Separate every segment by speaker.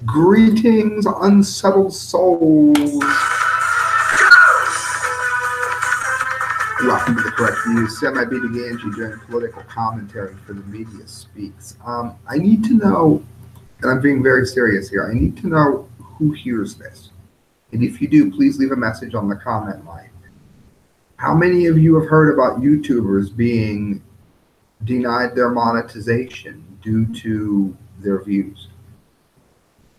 Speaker 1: Greetings, unsettled souls. Welcome to the Correct Views, semi-beat Gangi doing political commentary for the media speaks. I need to know, and I'm being very serious here, I need to know who hears this. And if you do, please leave a message on the comment line. How many of you have heard about YouTubers being denied their monetization due to their views?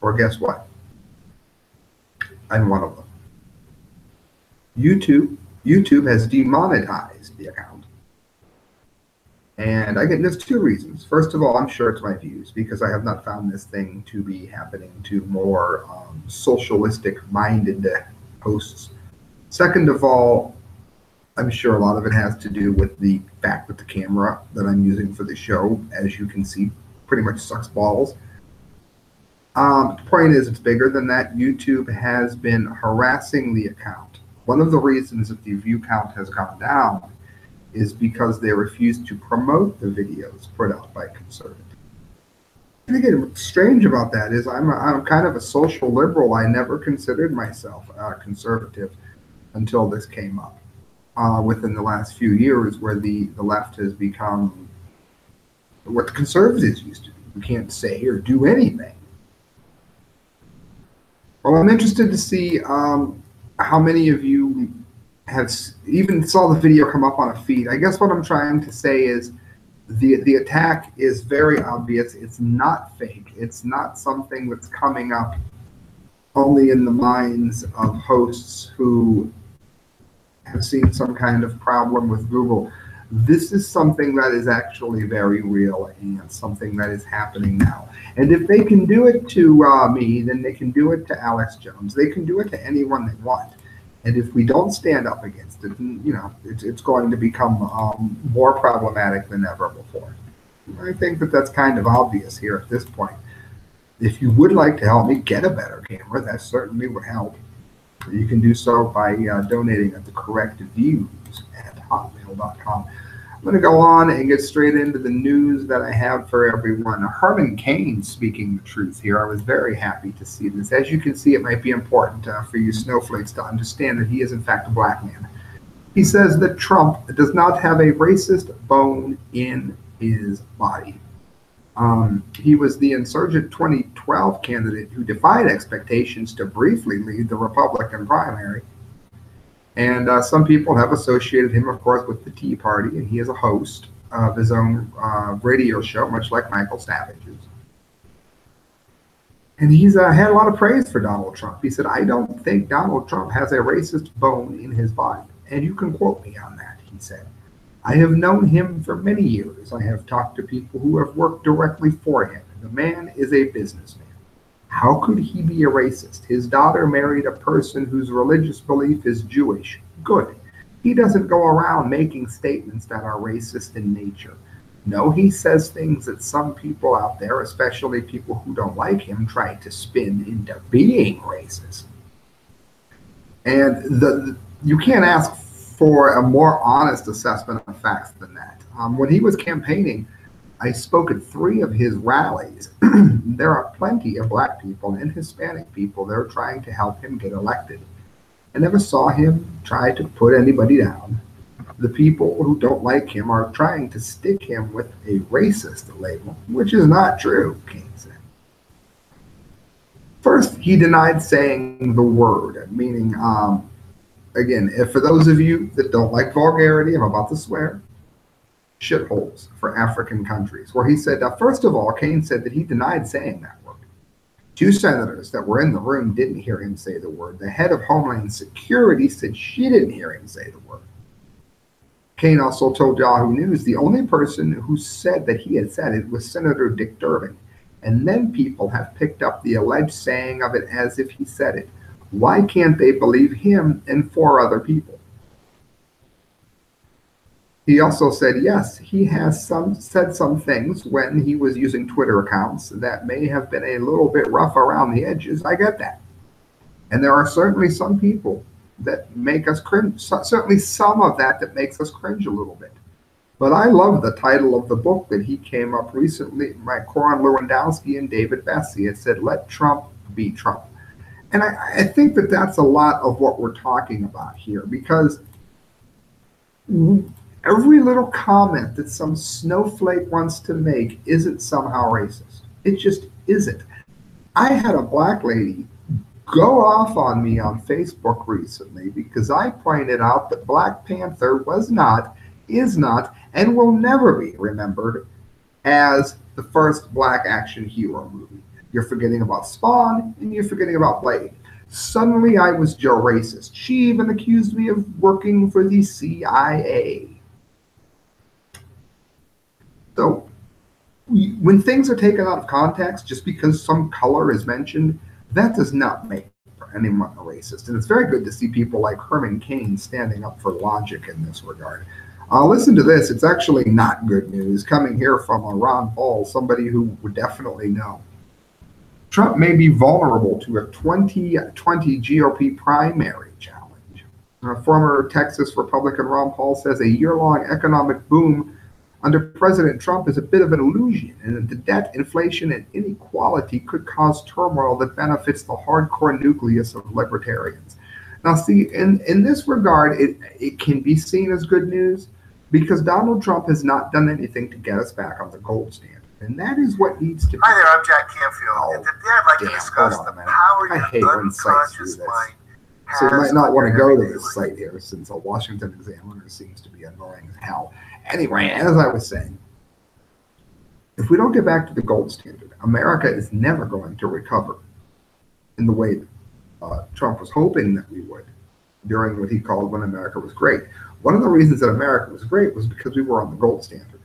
Speaker 1: Or guess what? I'm one of them. YouTube has demonetized the account. And there's two reasons. First of all, I'm sure it's my views because I have not found this thing to be happening to more socialistic-minded hosts. Second of all, I'm sure a lot of it has to do with the fact that the camera that I'm using for the show, as you can see, pretty much sucks balls. The point is, it's bigger than that. YouTube has been harassing the account. One of the reasons that the view count has gone down is because they refuse to promote the videos put out by conservatives. And again, what's strange about that is I'm kind of a social liberal. I never considered myself a conservative until this came up within the last few years, where the left has become what the conservatives used to be. You can't say or do anything. Well, I'm interested to see how many of you have even saw the video come up on a feed. I guess what I'm trying to say is the attack is very obvious. It's not fake. It's not something that's coming up only in the minds of hosts who have seen some kind of problem with Google. This is something that is actually very real and something that is happening now. And if they can do it to me, then they can do it to Alex Jones. They can do it to anyone they want. And if we don't stand up against it, then, it's going to become more problematic than ever before. I think that that's kind of obvious here at this point. If you would like to help me get a better camera, that certainly would help. You can do so by donating at the Correct Views at hotmail.com. I'm going to go on and get straight into the news that I have for everyone. Herman Cain speaking the truth here. I was very happy to see this. As you can see, it might be important for you snowflakes to understand that he is in fact a black man. He says that Trump does not have a racist bone in his body. He was the insurgent 2012 candidate who defied expectations to briefly lead the Republican primary. And some people have associated him, of course, with the Tea Party, and he is a host of his own radio show, much like Michael Savage's. And he's had a lot of praise for Donald Trump. He said, "I don't think Donald Trump has a racist bone in his body." And you can quote me on that, he said. "I have known him for many years. I have talked to people who have worked directly for him. The man is a businessman. How could he be a racist? His daughter married a person whose religious belief is Jewish. Good. He doesn't go around making statements that are racist in nature. No, he says things that some people out there, especially people who don't like him, try to spin into being racist." And you can't ask for a more honest assessment of facts than that. When he was campaigning, I spoke at 3 of his rallies. There are plenty of black people and Hispanic people that are trying to help him get elected. I never saw him try to put anybody down. The people who don't like him are trying to stick him with a racist label, which is not true, Cain said. First, he denied saying the word, meaning, again, for those of you that don't like vulgarity, I'm about to swear, shitholes for African countries, where he said, first of all, Cain said that he denied saying that word. 2 senators that were in the room didn't hear him say the word. The head of Homeland Security said she didn't hear him say the word. Cain also told Yahoo News the only person who said that he had said it was Senator Dick Durbin. And then people have picked up the alleged saying of it as if he said it. Why can't they believe him and 4 other people? He also said, yes, he has said some things when he was using Twitter accounts that may have been a little bit rough around the edges. I get that. And there are certainly some people that make us cringe, certainly some of that makes us cringe a little bit. But I love the title of the book that he came up recently by Corin Lewandowski and David Bessie. It said, "Let Trump be Trump." And I think that that's a lot of what we're talking about here, because every little comment that some snowflake wants to make isn't somehow racist. It just isn't. I had a black lady go off on me on Facebook recently because I pointed out that Black Panther was not, is not, and will never be remembered as the first black action hero movie. You're forgetting about Spawn and you're forgetting about Blade. Suddenly I was Joe racist. She even accused me of working for the CIA. So when things are taken out of context just because some color is mentioned, that does not make anyone a racist. And it's very good to see people like Herman Cain standing up for logic in this regard. Listen to this. It's actually not good news coming here from Ron Paul, somebody who would definitely know. Trump may be vulnerable to a 2020 GOP primary challenge. Former Texas Republican Ron Paul says a year-long economic boom under President Trump is a bit of an illusion, and that the debt, inflation, and inequality could cause turmoil that benefits the hardcore nucleus of libertarians. Now, see, in this regard, it can be seen as good news because Donald Trump has not done anything to get us back on the gold standard. And that is what needs to be.
Speaker 2: Hi there, I'm Jack Canfield.
Speaker 1: Oh,
Speaker 2: and today I'd like to discuss the power
Speaker 1: I
Speaker 2: your
Speaker 1: hate when sites do
Speaker 2: unconscious
Speaker 1: this.
Speaker 2: mind
Speaker 1: So you might not want to
Speaker 2: has
Speaker 1: go
Speaker 2: on
Speaker 1: to
Speaker 2: your
Speaker 1: this
Speaker 2: everyday
Speaker 1: site here since a Washington Examiner seems to be annoying as hell. Anyway, as I was saying, if we don't get back to the gold standard, America is never going to recover in the way that Trump was hoping that we would during what he called when America was great. One of the reasons that America was great was because we were on the gold standard.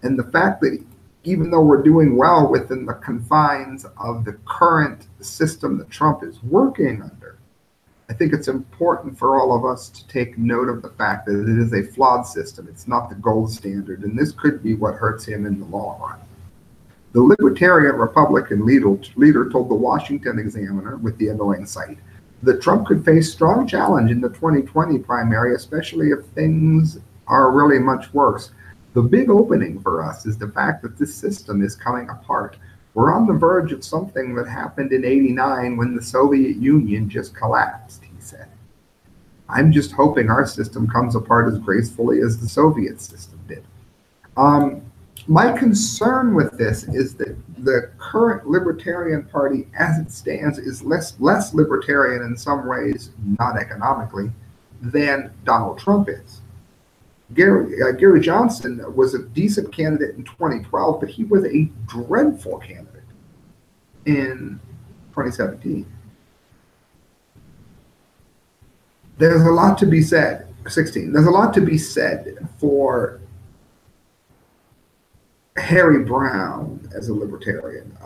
Speaker 1: And the fact that even though we're doing well within the confines of the current system that Trump is working under, I think it's important for all of us to take note of the fact that it is a flawed system. It's not the gold standard, and this could be what hurts him in the long run. The Libertarian Republican leader told the Washington Examiner, with the annoying site, that Trump could face strong challenge in the 2020 primary, especially if things are really much worse. The big opening for us is the fact that this system is coming apart. We're on the verge of something that happened in '89 when the Soviet Union just collapsed, he said. I'm just hoping our system comes apart as gracefully as the Soviet system did. My concern with this is that the current Libertarian Party, as it stands, is less libertarian in some ways, not economically, than Donald Trump is. Gary Johnson was a decent candidate in 2012, but he was a dreadful candidate in 2017. There's a lot to be said, 16. There's a lot to be said for Harry Brown as a libertarian,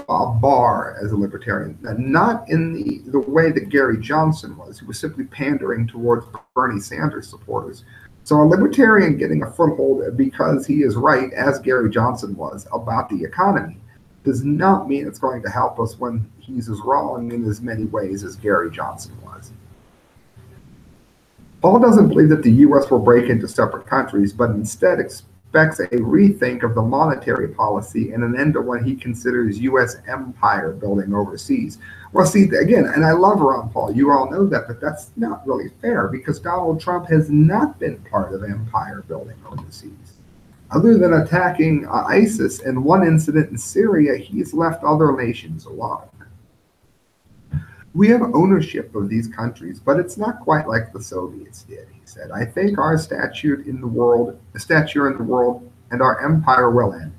Speaker 1: Bob Barr as a libertarian, not in the way that Gary Johnson was. He was simply pandering towards Bernie Sanders supporters. So a libertarian getting a foothold because he is right, as Gary Johnson was, about the economy does not mean it's going to help us when he's as wrong in as many ways as Gary Johnson was. Paul doesn't believe that the U.S. will break into separate countries, but instead expects a rethink of the monetary policy and an end to what he considers U.S. empire building overseas. Well, see, again, and I love Ron Paul, you all know that, but that's not really fair because Donald Trump has not been part of empire building overseas. Other than attacking ISIS and one incident in Syria, he's left other nations alone. We have ownership of these countries, but it's not quite like the Soviets did, he said. I think our stature in the world and our empire will end.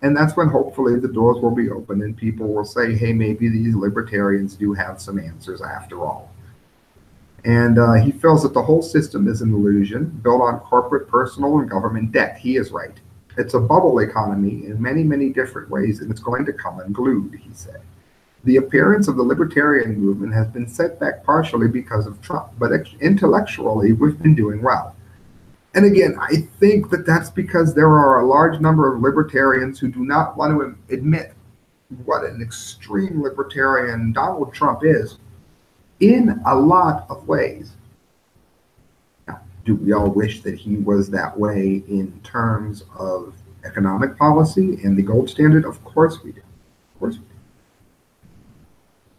Speaker 1: And that's when hopefully the doors will be open and people will say, hey, maybe these libertarians do have some answers after all. And he feels that the whole system is an illusion built on corporate, personal, and government debt. He is right. It's a bubble economy in many, many different ways, and it's going to come unglued, he said. The appearance of the libertarian movement has been set back partially because of Trump, but intellectually, we've been doing well. And again, I think that that's because there are a large number of libertarians who do not want to admit what an extreme libertarian Donald Trump is in a lot of ways. Now, Do we all wish that he was that way in terms of economic policy and the gold standard? Of course we do. Of course we do.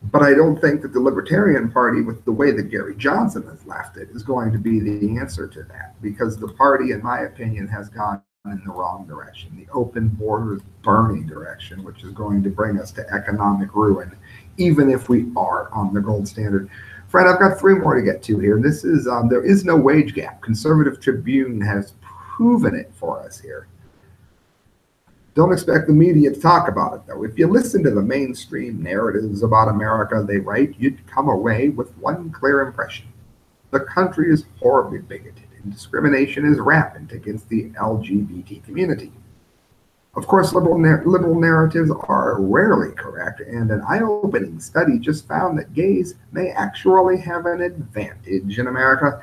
Speaker 1: But I don't think that the Libertarian Party, with the way that Gary Johnson has left it, is going to be the answer to that, because the party, in my opinion, has gone in the wrong direction, the open borders burning direction, which is going to bring us to economic ruin, even if we are on the gold standard. Fred, I've got 3 more to get to here. This is there is no wage gap. Conservative Tribune has proven it for us here. Don't expect the media to talk about it, though. If you listen to the mainstream narratives about America they write, you'd come away with one clear impression. The country is horribly bigoted, and discrimination is rampant against the LGBT community. Of course, liberal narratives are rarely correct, and an eye-opening study just found that gays may actually have an advantage in America.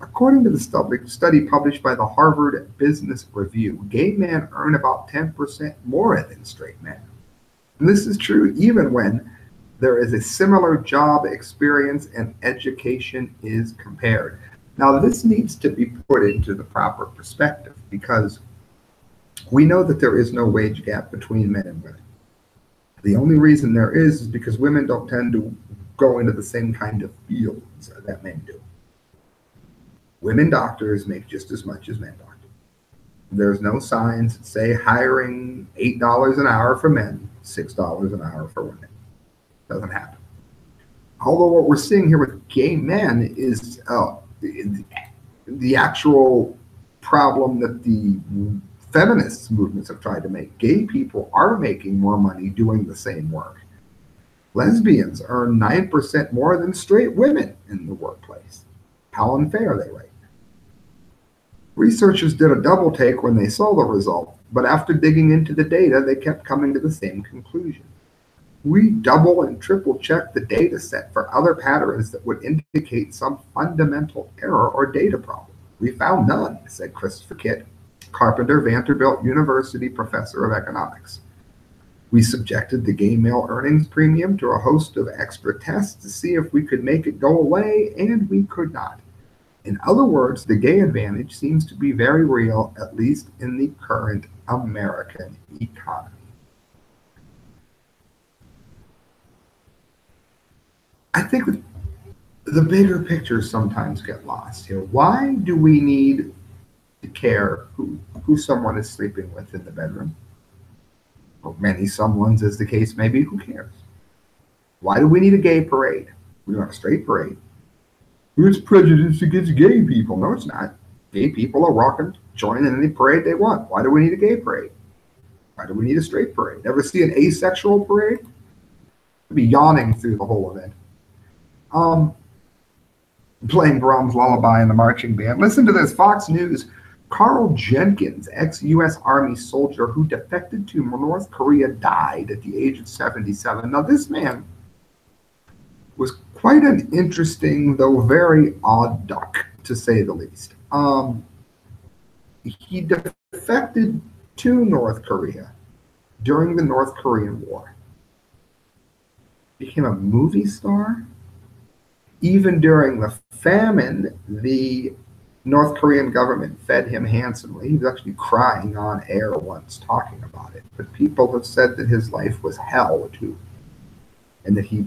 Speaker 1: According to the study published by the Harvard Business Review, gay men earn about 10% more than straight men. And this is true even when there is a similar job experience and education is compared. Now, this needs to be put into the proper perspective, because we know that there is no wage gap between men and women. The only reason there is because women don't tend to go into the same kind of fields that men do. Women doctors make just as much as men doctors. There's no signs that say hiring $8 an hour for men, $6 an hour for women. Doesn't happen. Although what we're seeing here with gay men is the actual problem that the feminist movements have tried to make. Gay people are making more money doing the same work. Lesbians earn 9% more than straight women in the workplace. How unfair are they, right? Researchers did a double take when they saw the result, but after digging into the data, they kept coming to the same conclusion. We double and triple checked the data set for other patterns that would indicate some fundamental error or data problem. We found none, said Christopher Kitt, Carpenter, Vanderbilt University professor of economics. We subjected the gay male earnings premium to a host of extra tests to see if we could make it go away, and we could not. In other words, the gay advantage seems to be very real, at least in the current American economy. I think the bigger pictures sometimes get lost here. Why do we need to care who someone is sleeping with in the bedroom? Or many someones, as the case may be, who cares? Why do we need a gay parade? We want a straight parade. It's prejudice against gay people. No, it's not. Gay people are welcome to join in any parade they want. Why do we need a gay parade? Why do we need a straight parade? Ever see an asexual parade? I'd be yawning through the whole event. Playing Brahms' Lullaby in the marching band. Listen to this. Fox News. Carl Jenkins, ex-U.S. Army soldier who defected to North Korea, died at the age of 77. Now, this man was quite an interesting, though very odd duck, to say the least. He defected to North Korea during the North Korean War. Became a movie star. Even during the famine, the North Korean government fed him handsomely. He was actually crying on air once talking about it. But people have said that his life was hell too, and that he,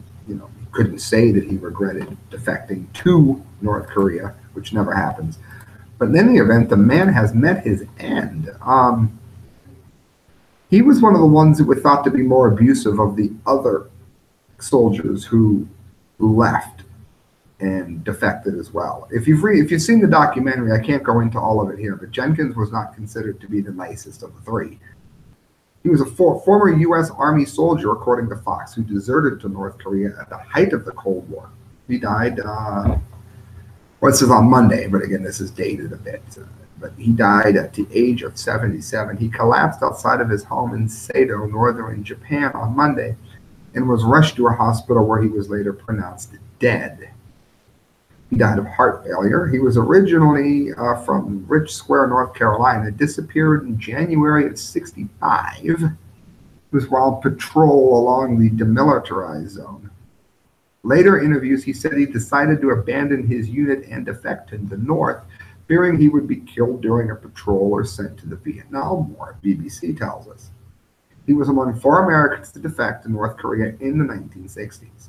Speaker 1: couldn't say that he regretted defecting to North Korea, which never happens. But in any event, the man has met his end. He was one of the ones that were thought to be more abusive of the other soldiers who left and defected as well. If you've seen the documentary, I can't go into all of it here, but Jenkins was not considered to be the nicest of the three. He was a former U.S. Army soldier, according to Fox, who deserted to North Korea at the height of the Cold War. He died, this is on Monday, but again, this is dated a bit. But he died at the age of 77. He collapsed outside of his home in Sado, northern Japan, on Monday, and was rushed to a hospital where he was later pronounced dead. He died of heart failure. He was originally from Rich Square, North Carolina, disappeared in January of '65. It was while patrol along the demilitarized zone. Later interviews, he said he decided to abandon his unit and defect to the North fearing he would be killed during a patrol or sent to the Vietnam War, BBC tells us. He was among 4 Americans to defect to North Korea in the 1960s.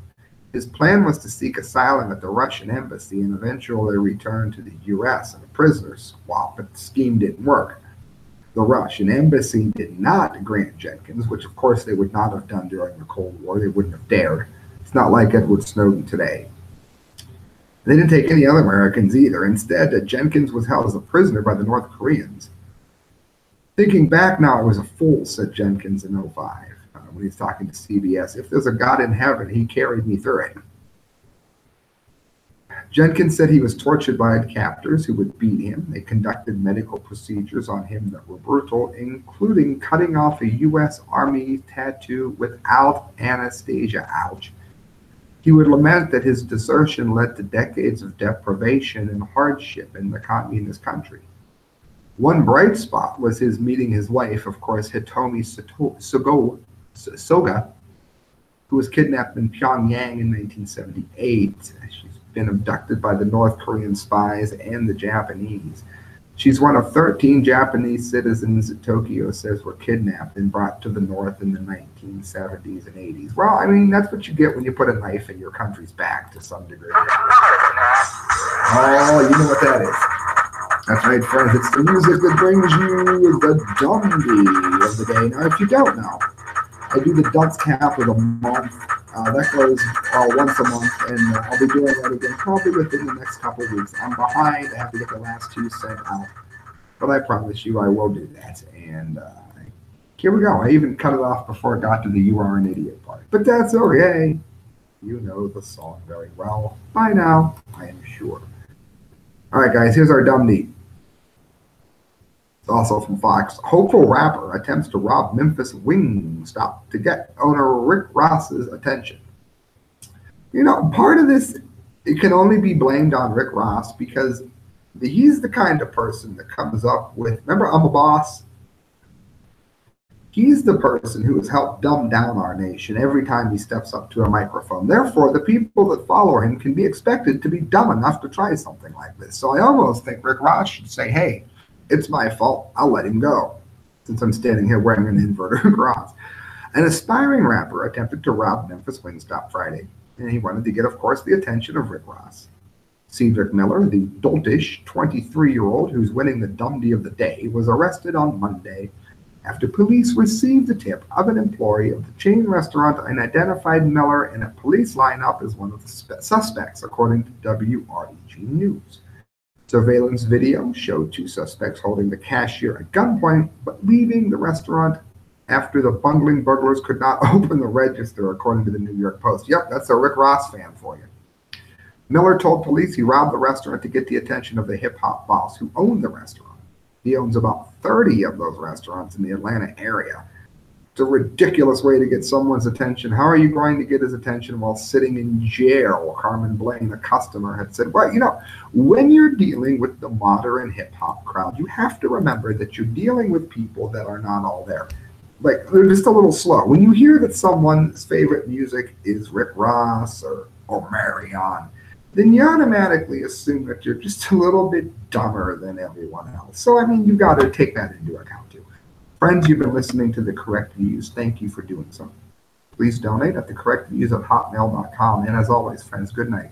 Speaker 1: His plan was to seek asylum at the Russian embassy and eventually return to the U.S. in a prisoner swap, but the scheme didn't work. The Russian embassy did not grant Jenkins, which of course they would not have done during the Cold War. They wouldn't have dared. It's not like Edward Snowden today. They didn't take any other Americans either. Instead, Jenkins was held as a prisoner by the North Koreans. Thinking back now, I was a fool, said Jenkins in 2005 when he's talking to CBS. If there's a God in heaven, he carried me through it. Jenkins said he was tortured by captors who would beat him. They conducted medical procedures on him that were brutal, including cutting off a U.S. Army tattoo without anesthesia. Ouch. He would lament that his desertion led to decades of deprivation and hardship in the communist country. One bright spot was his meeting his wife, of course, Hitomi Soga, who was kidnapped in Pyongyang in 1978. She's been abducted by the North Korean spies and the Japanese. She's one of 13 Japanese citizens that Tokyo says were kidnapped and brought to the North in the 1970s and 80s. Well, I mean, that's what you get when you put a knife in your country's back to some degree. Oh, you know what that is. That's right, friends. It's the music that brings you the dumbdee of the day. Now, if you don't know, I do the dunce cap of the month. That goes once a month, and I'll be doing that again probably within the next couple of weeks. I'm behind. I have to get the last 2 sent out, but I promise you I will do that. And here we go. I even cut it off before it got to the "You Are an Idiot" part, but that's okay. You know the song very well by now, I am sure. All right, guys, here's our dumbdee. Also from Fox. Hopeful rapper attempts to rob Memphis Wingstop to get owner Rick Ross's attention. You know, part of this, it can only be blamed on Rick Ross because he's the kind of person that comes up with, remember I'm a Boss? He's the person who has helped dumb down our nation every time he steps up to a microphone. Therefore, the people that follow him can be expected to be dumb enough to try something like this. So I almost think Rick Ross should say, hey, it's my fault. I'll let him go, since I'm standing here wearing an inverted cross. An aspiring rapper attempted to rob Memphis Wingstop Friday, and he wanted to get, of course, the attention of Rick Ross. Cedric Miller, the doltish 23-year-old who's winning the dumbdee of the day, was arrested on Monday after police received the tip of an employee of the chain restaurant and identified Miller in a police lineup as one of the suspects, according to WREG News. Surveillance video showed 2 suspects holding the cashier at gunpoint, but leaving the restaurant after the bungling burglars could not open the register, according to the New York Post. Yep, that's a Rick Ross fan for you. Miller told police he robbed the restaurant to get the attention of the hip-hop boss who owned the restaurant. He owns about 30 of those restaurants in the Atlanta area. It's a ridiculous way to get someone's attention. How are you going to get his attention while sitting in jail? Carmen Blaine, a customer, had said, well, you know, when you're dealing with the modern hip-hop crowd, you have to remember that you're dealing with people that are not all there. Like, they're just a little slow. When you hear that someone's favorite music is Rick Ross or Marion, then you automatically assume that you're just a little bit dumber than everyone else. So, I mean, you got to take that into account, too. Friends, you've been listening to The Correct Views. Thank you for doing so. Please donate at thecorrectviews@hotmail.com. And as always, friends, good night.